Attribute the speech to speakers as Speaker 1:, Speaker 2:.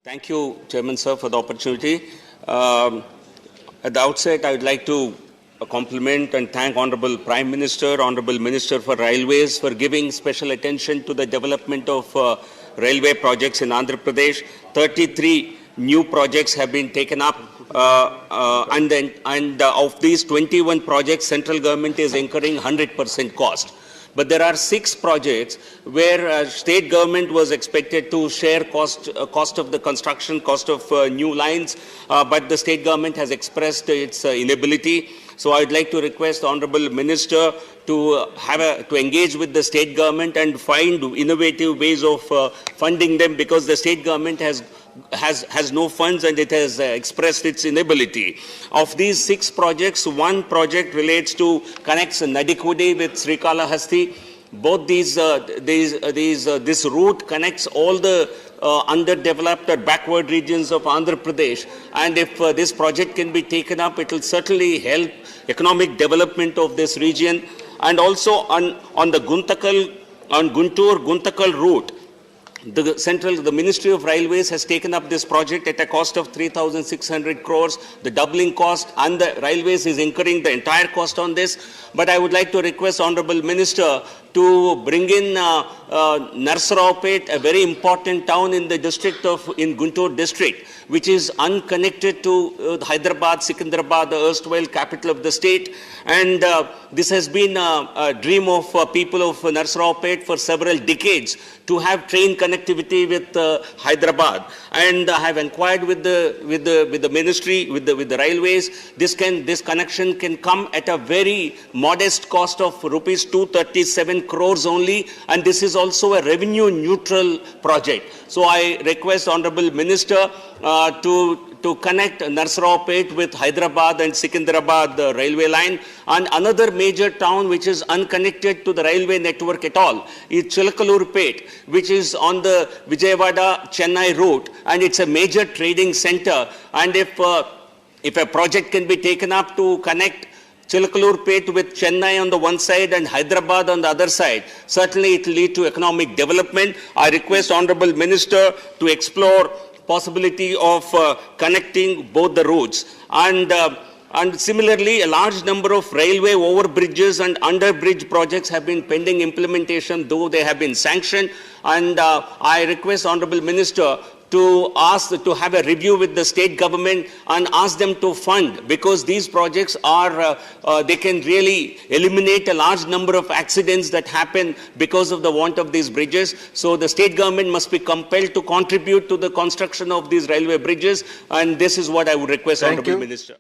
Speaker 1: Thank you, Chairman Sir, for the opportunity. At the outset, I would like to compliment and thank Honorable Prime Minister, Honorable Minister for Railways for giving special attention to the development of railway projects in Andhra Pradesh. 33 new projects have been taken up, and of these 21 projects, central government is incurring 100% cost. But there are 6 projects where state government was expected to share cost of the construction, cost of new lines, but the state government has expressed its inability. So I would like to request the Honorable Minister to engage with the state government and find innovative ways of funding them, because the state government has no funds and it has expressed its inability. Of these 6 projects, one project relates to connects Nadikudi with Srikalahasti. Both this route connects all the underdeveloped or backward regions of Andhra Pradesh, and if this project can be taken up, it will certainly help economic development of this region. And also on the Guntur-Guntakal route, the Ministry of Railways has taken up this project at a cost of 3,600 crores. The doubling cost, and the Railways is incurring the entire cost on this. But I would like to request Honorable Minister to bring in Narsaraopet, a very important town in the district in Guntur district, which is unconnected to Hyderabad, Secunderabad, the erstwhile capital of the state. And this has been a dream of people of Narsaraopet for several decades, to have train connectivity with Hyderabad. And I have inquired with the ministry, with the railways. This connection can come at a very modest cost of rupees 237 crores only, and this is also a revenue neutral project. So I request Honorable Minister to connect Narsaraopet with Hyderabad and Secunderabad railway line. And another major town which is unconnected to the railway network at all is Chilakalurpet, which is on the Vijayawada-Chennai route, and it's a major trading center. And if a project can be taken up to connect Chilakalurpet with Chennai on the one side and Hyderabad on the other side, certainly it will lead to economic development. I request Honorable Minister to explore possibility of connecting both the routes. And similarly, a large number of railway overbridges and underbridge projects have been pending implementation, though they have been sanctioned. And I request Honorable Minister to have a review with the state government and ask them to fund, because these projects they can really eliminate a large number of accidents that happen because of the want of these bridges. So the state government must be compelled to contribute to the construction of these railway bridges, and this is what I would request, Honorable Minister.